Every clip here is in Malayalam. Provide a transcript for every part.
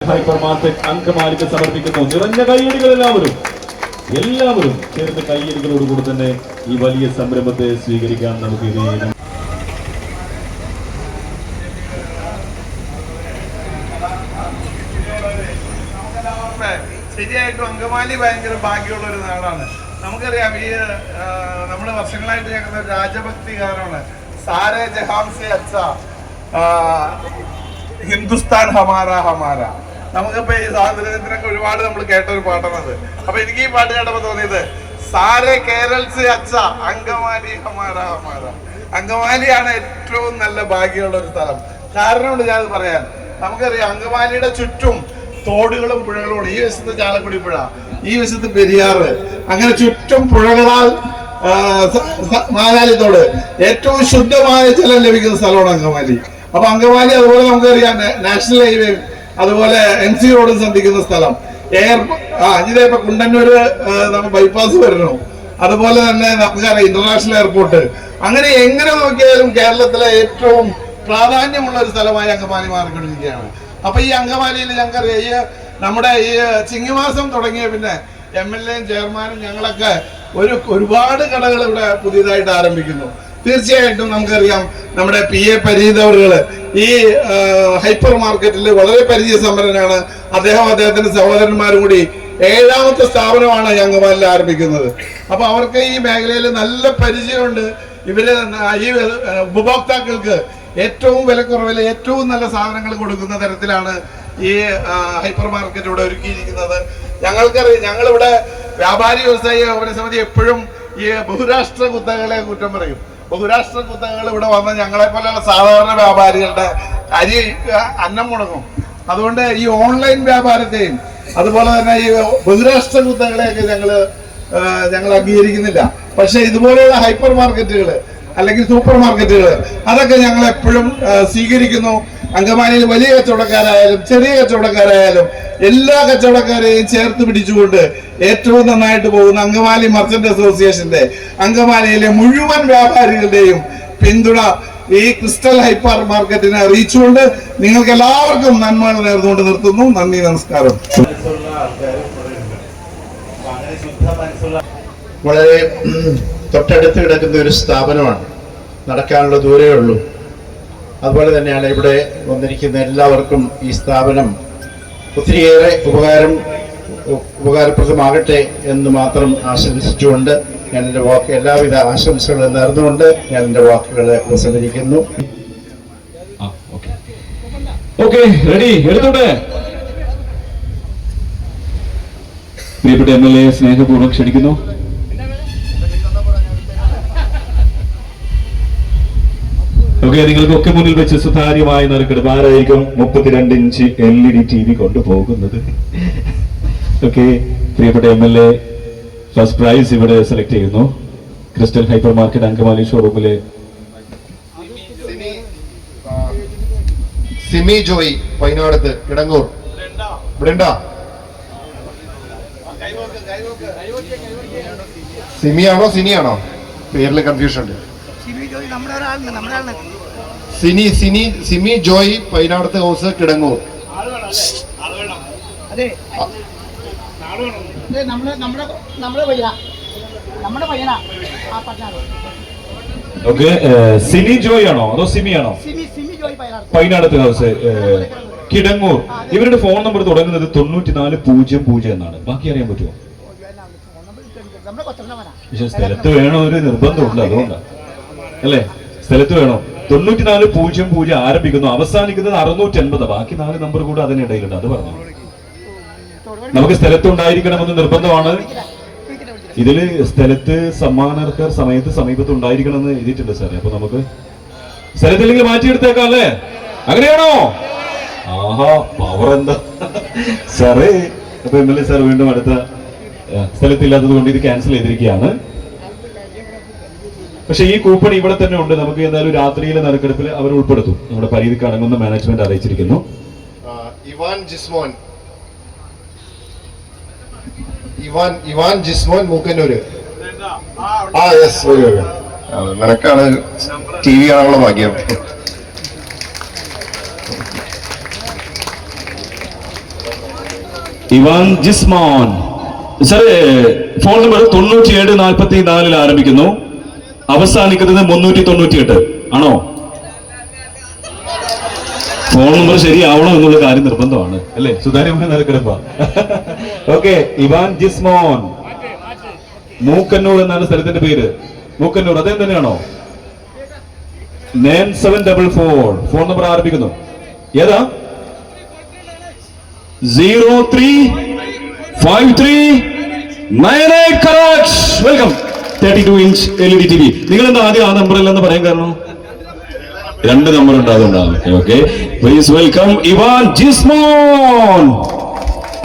ഹൈപ്പർ മാർക്കറ്റ് അങ്കമാലിക്ക് സമർപ്പിക്കുന്നു. നിറഞ്ഞ കൈയടികൾ എല്ലാവരും ചേർന്ന് കൈയടികളോടുകൂടി തന്നെ ഈ വലിയ സംരംഭത്തെ സ്വീകരിക്കാൻ നമുക്ക് ഇത് ശരിയായിട്ടും അങ്കമാലി ഭയങ്കര ഭാഗ്യമുള്ള ഒരു നാടാണ്. നമുക്കറിയാം ഈ നമ്മുടെ വർഷങ്ങളായിട്ട് ഞങ്ങളുടെ രാജഭക്തി ഗാനമാണ് സാരേ ജഹാംസെ അച്ഛ ഹിന്ദുസ്ഥാൻ ഹമാര ഹമാര. നമുക്കിപ്പോ ഈ സ്വാതന്ത്ര്യത്തിനൊക്കെ ഒരുപാട് നമ്മൾ കേട്ട ഒരു പാട്ടാണത്. അപ്പൊ എനിക്ക് ഈ പാട്ട് കേട്ടപ്പോ തോന്നിയത് സാരേ കേരൾസ് അച്ഛ അങ്കമാലി ഹമാര ഹമാര. അങ്കമാലിയാണ് ഏറ്റവും നല്ല ഭാഗ്യമുള്ള ഒരു സ്ഥലം. കാരണമുണ്ട് ഞാനത് പറയാൻ. നമുക്കറിയാം അങ്കമാലിയുടെ ചുറ്റും തോടുകളും പുഴകളും. ഈ വശത്ത് ചാലക്കുടി പുഴ, ഈ വശത്ത് പെരിയാറ്, അങ്ങനെ ചുറ്റും പുഴകളാൽ മാനാലിത്തോട് ഏറ്റവും ശുദ്ധമായ ജലം ലഭിക്കുന്ന സ്ഥലമാണ് അങ്കമാലി. അപ്പൊ അങ്കമാലി അതുപോലെ നമുക്കറിയാം നാഷണൽ ഹൈവേ അതുപോലെ MC റോഡും സന്ധിക്കുന്ന സ്ഥലം. ഇതേപ്പോ കുണ്ടന്നൂര് നമുക്ക് ബൈപ്പാസ് വരണം. അതുപോലെ തന്നെ നമുക്കറിയാം ഇന്റർനാഷണൽ എയർപോർട്ട്. അങ്ങനെ എങ്ങനെ നോക്കിയാലും കേരളത്തിലെ ഏറ്റവും പ്രാധാന്യമുള്ള ഒരു സ്ഥലമായി അങ്കമാലി മാറിക്കൊണ്ടിരിക്കുകയാണ്. അപ്പൊ ഈ അങ്കമാലിയിൽ ഞങ്ങൾക്കറിയാം ഈ നമ്മുടെ ഈ ചിങ്ങമാസം തുടങ്ങിയ പിന്നെ MLA-യും ചെയർമാനും ഞങ്ങളൊക്കെ ഒരുപാട് കടകൾ ഇവിടെ പുതിയതായിട്ട് ആരംഭിക്കുന്നു. തീർച്ചയായിട്ടും നമുക്കറിയാം നമ്മുടെ PA പരീത് അവറുകള് ഈ ഹൈപ്പർ മാർക്കറ്റിൽ വളരെ പരിചയസമ്പന്നനാണ്. അദ്ദേഹത്തിന്റെ സഹോദരന്മാരും കൂടി 7ാമത്തെ സ്ഥാപനമാണ് അങ്കമാലിയിൽ ആരംഭിക്കുന്നത്. അപ്പൊ അവർക്ക് ഈ മേഖലയിൽ നല്ല പരിചയമുണ്ട്. ഇവര് ഈ ഉപഭോക്താക്കൾക്ക് ഏറ്റവും വിലക്കുറവിൽ ഏറ്റവും നല്ല സാധനങ്ങൾ കൊടുക്കുന്ന തരത്തിലാണ് ഈ ഹൈപ്പർ മാർക്കറ്റ് ഇവിടെ ഒരുക്കിയിരിക്കുന്നത്. ഞങ്ങൾക്കറിയാം, ഞങ്ങളിവിടെ വ്യാപാരി വ്യവസായ വ്യാപാര സമിതി എപ്പോഴും ഈ ബഹുരാഷ്ട്ര കുത്തകളെ കുറ്റം പറയും. ബഹുരാഷ്ട്ര കുത്തകൾ ഇവിടെ വന്ന് ഞങ്ങളെ പോലെയുള്ള സാധാരണ വ്യാപാരികളുടെ അന്നം മുടങ്ങും. അതുകൊണ്ട് ഈ ഓൺലൈൻ വ്യാപാരത്തെയും അതുപോലെ തന്നെ ഈ ബഹുരാഷ്ട്ര കുത്തകളെയൊക്കെ ഞങ്ങൾ അംഗീകരിക്കുന്നില്ല. പക്ഷെ ഇതുപോലെയുള്ള ഹൈപ്പർ മാർക്കറ്റുകൾ അല്ലെങ്കിൽ സൂപ്പർ മാർക്കറ്റുകൾ അതൊക്കെ ഞങ്ങൾ എപ്പോഴും സ്വീകരിക്കുന്നു. അങ്കമാലിയിൽ വലിയ കച്ചവടക്കാരായാലും ചെറിയ കച്ചവടക്കാരായാലും എല്ലാ കച്ചവടക്കാരെയും ചേർത്ത് പിടിച്ചുകൊണ്ട് ഏറ്റവും നന്നായിട്ട് പോകുന്ന അങ്കമാലി മർച്ചന്റ് അസോസിയേഷന്റെ അങ്കമാലിയിലെ മുഴുവൻ വ്യാപാരികളുടെയും പിന്തുണ ഈ ക്രിസ്റ്റൽ ഹൈപ്പർ മാർക്കറ്റിനെ അറിയിച്ചുകൊണ്ട് നിങ്ങൾക്ക് എല്ലാവർക്കും നന്മകൾ നേർന്നുകൊണ്ട് നിർത്തുന്നു. നന്ദി, നമസ്കാരം. വളരെ തൊട്ടടുത്ത് കിടക്കുന്ന ഒരു സ്ഥാപനമാണ്. നടക്കാനുള്ള ദൂരമേ ഉള്ളൂ. അതുപോലെ തന്നെയാണ് ഇവിടെ വന്നിരിക്കുന്ന എല്ലാവർക്കും ഈ സ്ഥാപനം ഒത്തിരിയേറെ ഉപകാരപ്രദമാകട്ടെ എന്ന് മാത്രം ആശംസിച്ചുകൊണ്ട് ഞാൻ എൻ്റെ എല്ലാവിധ ആശംസകളും നേർന്നുകൊണ്ട് ഞാൻ എൻ്റെ വാക്കുകളെ ഉപസംഹരിക്കുന്നു. പ്രിയപ്പെട്ട MLA സ്നേഹപൂർവ്വം ക്ഷണിക്കുന്നു. നിങ്ങൾക്കൊക്കെ മുന്നിൽ വെച്ച് സുതാര്യമായ നറുക്കെടുപ്പ് ആരായിരിക്കും 32 ഇഞ്ച് LED TV കൊണ്ടുപോകുന്നത്? പ്രിയപ്പെട്ട MLA ഫസ്റ്റ് പ്രൈസ് ഇവിടെ സെലക്ട് ചെയ്യുന്നു. ക്രിസ്റ്റൽ ഹൈപ്പർ മാർക്കറ്റ് അങ്കമാലി ഷോറൂമിലെ സിമി ജോയ് പൈനാടത്ത് കിടങ്ങൂർ. ഇവിടെ ഉണ്ടോ? സിമിയാണോ സിനിയാണോ? പേരിൽ കൺഫ്യൂഷൻ ഉണ്ട്. സിമി ജോയ് പൈനാടത്ത് ഹൗസ് കിടങ്ങൂർ. സിനി ജോയ് ആണോ അതോ സിമി ആണോ? പൈനാടത്ത് ഹൗസ് കിടങ്ങൂർ. ഇവരുടെ ഫോൺ നമ്പർ തുടങ്ങുന്നത് 9400 എന്നാണ്. ബാക്കി അറിയാൻ പറ്റുമോ? പക്ഷെ സ്ഥലത്ത് വേണോ ഒരു നിർബന്ധമുണ്ട്, അതുകൊണ്ടാണ് അല്ലേ? സ്ഥലത്ത് വേണോ? 9400 ആരംഭിക്കുന്നു, അവസാനിക്കുന്നത് 680. ബാക്കി 4 നമ്പർ കൂടെ അതിനിടയിലുണ്ട്. അത് പറഞ്ഞു നമുക്ക് സ്ഥലത്തുണ്ടായിരിക്കണമെന്ന് നിർബന്ധമാണ്. ഇതില് സ്ഥലത്ത് സമ്മാനാർഹർ സമീപത്ത് ഉണ്ടായിരിക്കണമെന്ന് എഴുതിയിട്ടുണ്ട് സാറേ. അപ്പൊ നമുക്ക് സ്ഥലത്തില്ലെങ്കിൽ മാറ്റിയെടുത്തേക്കാം അല്ലേ? അങ്ങനെയാണോ? ആഹാ, പവർ എന്താ സാറേ. അപ്പൊ MLA സാർ വീണ്ടും അടുത്ത സ്ഥലത്തില്ലാത്തത് കൊണ്ട് ഇത് ക്യാൻസൽ ചെയ്തിരിക്കുകയാണ്. പക്ഷെ ഈ കൂപ്പൺ ഇവിടെ തന്നെ ഉണ്ട്. നമുക്ക് എന്തായാലും രാത്രിയിലെ നറുക്കെടുപ്പിൽ അവർ ഉൾപ്പെടുത്തും. നമ്മുടെ പരിധിക്ക് അടങ്ങുന്ന മാനേജ്മെന്റ് അറിയിച്ചിരിക്കുന്നു. ഇവാൻ ജിസ്മോൻ മൂക്കന്നൂര്. നിനക്കാണ് TV കാണാനുള്ള ഭാഗ്യം. ഇവാൻ ജിസ്മോൻ. സാറേ, ഫോൺ നമ്പർ 9744 ആരംഭിക്കുന്നു, അവസാനിക്കുന്നത് 398 ആണോ? ഫോൺ നമ്പർ ശരിയാവണം എന്നുള്ള കാര്യം നിർബന്ധമാണ് അല്ലേ? സുതാര്യമായ നിലക്കെടുപ്പ. ഓക്കെ, ഇവാൻ ജിസ്മോൻ, മൂക്കന്നൂർ എന്നാണ് സ്ഥലത്തിന്റെ പേര്. മൂക്കന്നൂർ അദ്ദേഹം തന്നെയാണോ? 9744 ഫോൺ നമ്പർ ആരംഭിക്കുന്നു. ഏതാ? 035398. correct. Welcome. 32 inch LED TV. നിങ്ങൾ എന്താ ആദ്യം ആ നമ്പർ അല്ലെന്ന് പറയാൻ കാരണം? 2 നമ്പർ ഉണ്ട്, അതുകൊണ്ടാണ്. Okay, please welcome Ivan Jismon.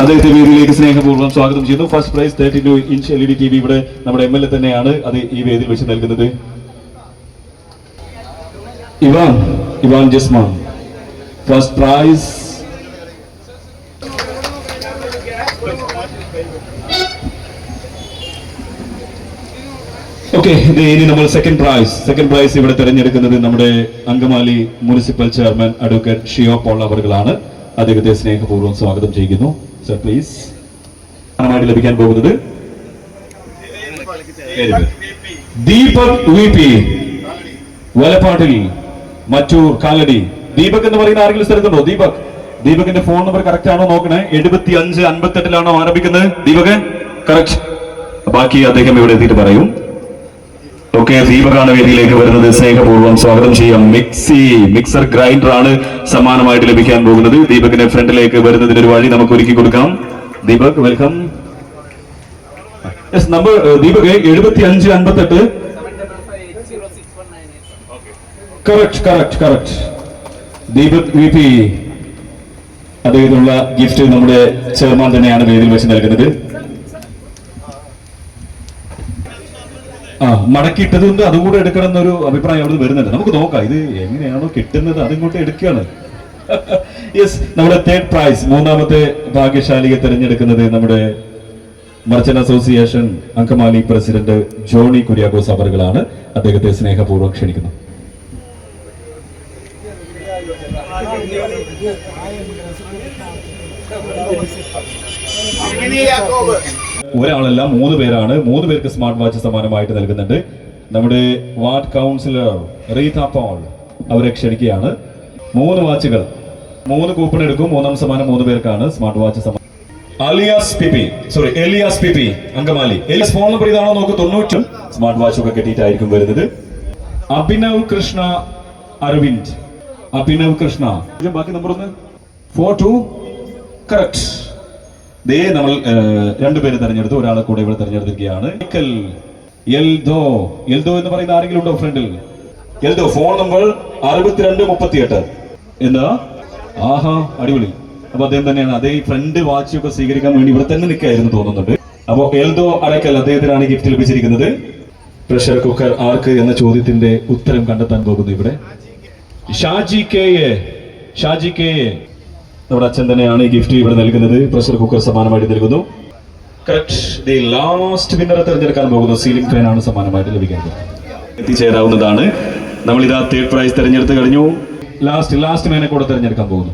അദ്ദേഹത്തെ വേദിയിലേക്ക് സ്നേഹപൂർവ്വം സ്വാഗതം ചെയ്യുന്നു. First prize 32 inch LED TV ഇവിടെ നമ്മുടെ MLA തന്നെയാണ് അത് ഈ വേദിയിൽ വെച്ച് നൽകുന്നത്. Ivan Jismon, first prize. Okay, ഇനി നമ്മൾ സെക്കൻഡ് പ്രൈസ് ഇവിടെ തിരഞ്ഞെടുക്കുന്നത് നമ്മുടെ Angamaly municipal chairman advocate Shiyo Paul അവറുകളാണ്. അദ്ദേഹത്തെ സ്നേഹപൂർവ്വം സ്വാഗതം ചെയ്യുന്നു. Sir please. ായിട്ട് ലഭിക്കാൻ പോകുന്നത് ദീപക് VP, വലപ്പാട്ടിൽ, മറ്റൂർ, കാലടി. ദീപക് എന്ന് പറയുന്ന ആരെങ്കിലും സ്ഥലത്തുണ്ടോ? ദീപകിന്റെ ഫോൺ നമ്പർ കറക്റ്റ് ആണോ നോക്കണേ. 7558 ആരംഭിക്കുന്നത്. ദീപക് കറക്റ്റ്. ബാക്കി അദ്ദേഹം ഇവിടെ എത്തിയിട്ട് പറയും. ഓക്കെ, ദീപകാണ് വേദിയിലേക്ക് വരുന്നത്. സ്നേഹപൂർവ്വം സ്വാഗതം ചെയ്യാം. മിക്സർ ഗ്രൈൻഡർ ആണ് സമ്മാനമായിട്ട് ലഭിക്കാൻ പോകുന്നത്. ദീപകിന്റെ ഫ്രണ്ടിലേക്ക് വരുന്നതിന് ഒരു വഴി നമുക്ക് ഒരുക്കി കൊടുക്കാം. Deepak, welcome. Number Deepak 7558. Correct. Deepak VP, അദ്ദേഹത്തിനുള്ള ഗിഫ്റ്റ് നമ്മുടെ ചെയർമാൻ തന്നെയാണ് വേദിയിൽ വെച്ച് നൽകുന്നത്. മടക്കിയിട്ടതുകൊണ്ട് അതുകൂടെ എടുക്കണം എന്നൊരു അഭിപ്രായം അവിടെ വരുന്നുണ്ട്. നമുക്ക് നോക്കാം ഇത് എങ്ങനെയാണോ കിട്ടുന്നത്, അതിങ്ങോട്ട് എടുക്കുകയാണ്. യെസ്, നമ്മുടെ തേർഡ് പ്രൈസ്, മൂന്നാമത്തെ ഭാഗ്യശാലിയെ തിരഞ്ഞെടുക്കുന്നത് നമ്മുടെ merchant association Angamaly president Johnny Kuriakose അവറുകളാണ്. അദ്ദേഹത്തെ സ്നേഹപൂർവ്വം ക്ഷണിക്കുന്നു. ഒരാളല്ല, 3 പേരാണ്. 3 പേർക്ക് സ്മാർട്ട് വാച്ച് സമ്മാനമായിട്ട് നൽകുന്നുണ്ട്. നമ്മുടെ വാർഡ് കൗൺസിലർ റീത പോൾ അവരെ ക്ഷണിക്കുകയാണ്. 3 വാച്ചുകൾ, 3 കൂപ്പൺ എടുക്കും. 3ാം സമ്മാനം 3 പേർക്കാണ് സ്മാർട്ട് വാച്ച് സമ്മാനം. Elias PP Angamaly. Elias phone number ഇതാണോ നോക്ക്. 90 സ്മാർട്ട് വാച്ച് ഒക്കെ കെട്ടിയിട്ടായിരിക്കും വരുന്നത്. അഭിനവ് കൃഷ്ണ അരവിന്ദ്, ബാക്കി നമ്പർ 42 കറക്റ്റ്. നമ്മൾ 2 പേര് തെരഞ്ഞെടുത്തു, ഒരാളെ കൂടെ ഇവിടെ തെരഞ്ഞെടുത്തിരിക്കുകയാണ്. എൽദോ എന്ന് പറയുന്ന ആരെങ്കിലും ഉണ്ടോ ഫ്രണ്ടിൽ? Eldho phone number 6238. എന്താ? ആഹാ, അടിപൊളി. അപ്പൊ അദ്ദേഹം തന്നെയാണ്. അതേ ഫ്രണ്ട് വാച്ച് ഒക്കെ സ്വീകരിക്കാൻ വേണ്ടി ഇവിടെ തന്നെ നിൽക്കായിരുന്നു തോന്നുന്നുണ്ട്. അപ്പോ എൽദോ അടക്കൽ അദ്ദേഹത്തിനാണ് ഗിഫ്റ്റ് ലഭിച്ചിരിക്കുന്നത്. പ്രഷർ കുക്കർ ആർക്ക് എന്ന ചോദ്യത്തിന്റെ ഉത്തരം കണ്ടെത്താൻ പോകുന്നു ഇവിടെ. ഷാജി കെ എ, നമ്മുടെ അച്ഛൻ തന്നെയാണ് ഈ ഗിഫ്റ്റ് ഇവിടെ നൽകുന്നത്. പ്രഷർ കുക്കർ സമ്മാനമായിട്ട് നൽകുന്നു. കറക്റ്റ്. ദി ലാസ്റ്റ് വിന്നറെ തിരഞ്ഞെടുക്കാൻ പോകുന്നു. സീലിംഗ് ഫാൻ ആണ് സമ്മാനമായിട്ട് ലഭിക്കുന്നത്. എത്തിച്ചേരാവുന്നതാണ്. നമ്മൾ ഇതാ തേർഡ് പ്രൈസ് തിരഞ്ഞെടുത്ത് കഴിഞ്ഞു. ലാസ്റ്റ് മാനെ കൂടെ തിരഞ്ഞെടുക്കാൻ പോകുന്നു.